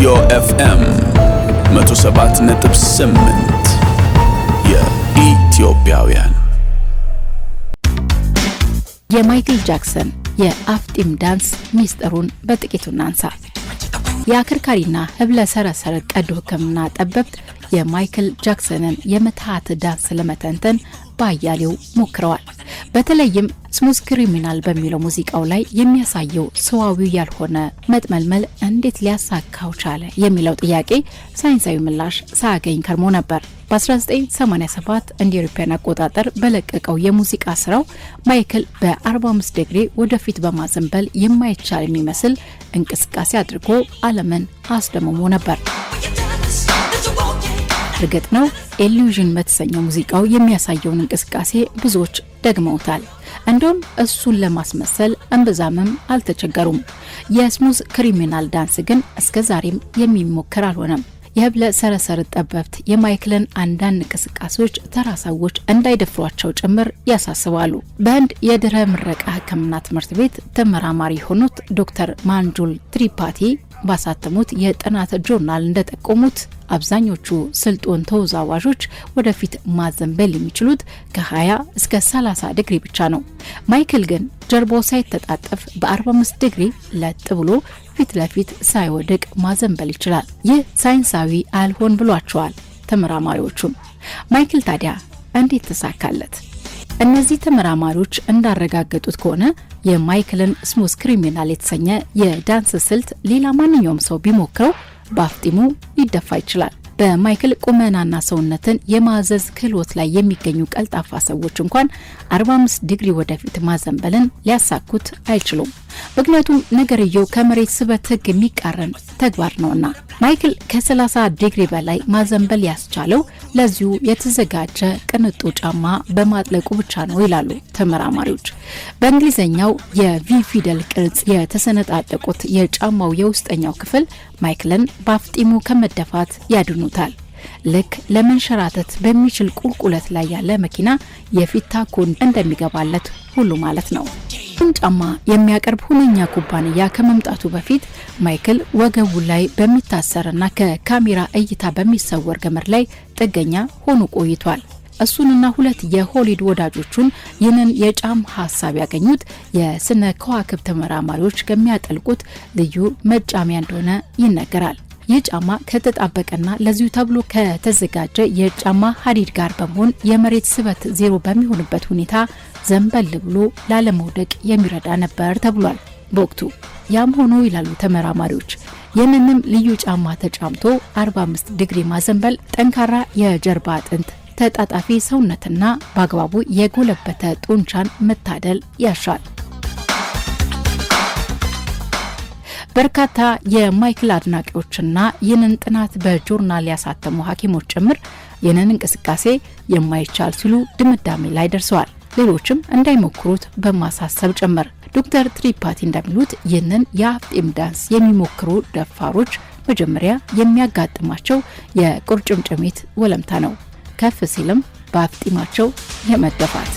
ኢትዮ ኤፍኤም 107.8 የኢትዮጵያውያን የማይክል ጃክሰን የአፍጢም ዳንስ ሚስጥሩን በጥቂቱ እናንሳ። የአከርካሪና ህብለ ሰረሰር ቀዶ ህክምና ጠበብት የማይክል ጃክሰንን የመታሃት ዳንስ ለመተንተን ባያሌው ሞክረዋል። በተለይም ስሙዝ ክሪሚናል በሚለው ሙዚቃው ላይ የሚያሳየው ሰዋዊው ያልሆነ መጥመልመል እንዴት ሊያሳካው ቻለ የሚለው ጥያቄ ሳይንሳዊ ምላሽ ሳያገኝ ከርሞ ነበር። በ1987 እንደ አውሮፓውያን አቆጣጠር በለቀቀው የሙዚቃ ስራው ማይክል በ45 ዲግሪ ወደፊት በማዘንበል የማይቻል የሚመስል እንቅስቃሴ አድርጎ ዓለምን አስደምሞ ነበር። እርግጥ ነው ኢሉዥን በተሰኘው ሙዚቃው የሚያሳየውን እንቅስቃሴ ብዙዎች ደግመውታል። እንደውም እሱን ለማስመሰል እንብዛምም አልተቸገሩም። የስሙዝ ክሪሚናል ዳንስ ግን እስከዛሬም የሚሞከር አልሆነም። የህብለ ሰረሰር ጠበብት የማይክልን አንዳንድ እንቅስቃሴዎች ተራ ሰዎች እንዳይደፍሯቸው ጭምር ያሳስባሉ። በህንድ የድህረ ምረቃ ህክምና ትምህርት ቤት ተመራማሪ የሆኑት ዶክተር ማንጁል ትሪፓቲ ባሳተሙት የጥናት ጆርናል እንደጠቆሙት አብዛኞቹ ስልጡን ተወዛዋዦች ወደፊት ማዘንበል የሚችሉት ከ20 እስከ 30 ዲግሪ ብቻ ነው። ማይክል ግን ጀርባው ሳይተጣጠፍ በ45 ዲግሪ ለጥ ብሎ ፊት ለፊት ሳይወድቅ ማዘንበል ይችላል። ይህ ሳይንሳዊ አልሆን ብሏቸዋል ተመራማሪዎቹም። ማይክል ታዲያ እንዴት ተሳካለት? እነዚህ ተመራማሪዎች እንዳረጋገጡት ከሆነ የማይክልን ስሙዝ ክሪሚናል የተሰኘ የዳንስ ስልት ሌላ ማንኛውም ሰው ቢሞክረው በአፍጢሙ ሊደፋ ይችላል። በማይክል ቁመናና ሰውነትን የማዘዝ ክህሎት ላይ የሚገኙ ቀልጣፋ ሰዎች እንኳን 45 ዲግሪ ወደፊት ማዘንበልን ሊያሳኩት አይችሉም። ምክንያቱም ነገርየው ከመሬት ስበት ህግ የሚቃረን ተግባር ነውና። ማይክል ከ30 ዲግሪ በላይ ማዘንበል ያስቻለው ለዚሁ የተዘጋጀ ቅንጡ ጫማ በማጥለቁ ብቻ ነው ይላሉ ተመራማሪዎች። በእንግሊዘኛው የቪ ፊደል ቅርጽ የተሰነጣጠቁት የጫማው የውስጠኛው ክፍል ማይክልን በአፍጢሙ ከመደፋት ያድኑታል። ልክ ለመንሸራተት በሚችል ቁልቁለት ላይ ያለ መኪና የፊት ታኮን እንደሚገባለት ሁሉ ማለት ነው። ጫማ የሚያቀርብ ሁነኛ ኩባንያ ከመምጣቱ በፊት ማይክል ወገቡ ላይ በሚታሰርና ከካሜራ እይታ በሚሰወር ገመድ ላይ ጥገኛ ሆኖ ቆይቷል። እሱንና ሁለት የሆሊውድ ወዳጆቹን ይህንን የጫማ ሐሳብ ያገኙት የስነ ከዋክብት ተመራማሪዎች ከሚያጠልቁት ልዩ መጫሚያ እንደሆነ ይነገራል። ይህ ጫማ ከተጣበቀና ለዚሁ ተብሎ ከተዘጋጀ የጫማ ሀዲድ ጋር በመሆን የመሬት ስበት ዜሮ በሚሆንበት ሁኔታ ዘንበል ብሎ ላለመውደቅ የሚረዳ ነበር ተብሏል በወቅቱ። ያም ሆኖ ይላሉ ተመራማሪዎች ይህንንም ልዩ ጫማ ተጫምቶ 45 ዲግሪ ማዘንበል ጠንካራ የጀርባ አጥንት፣ ተጣጣፊ ሰውነትና በአግባቡ የጎለበተ ጡንቻን መታደል ያሻል። በርካታ የማይክል አድናቂዎችና ይህንን ጥናት በጆርናል ያሳተሙ ሐኪሞች ጭምር ይህንን እንቅስቃሴ የማይቻል ሲሉ ድምዳሜ ላይ ደርሰዋል። ሌሎችም እንዳይሞክሩት በማሳሰብ ጭምር። ዶክተር ትሪፓቲ እንደሚሉት ይህንን የአፍጢም ዳንስ የሚሞክሩ ደፋሮች መጀመሪያ የሚያጋጥማቸው የቁርጭምጭሚት ወለምታ ነው። ከፍ ሲልም በአፍጢማቸው የመደፋት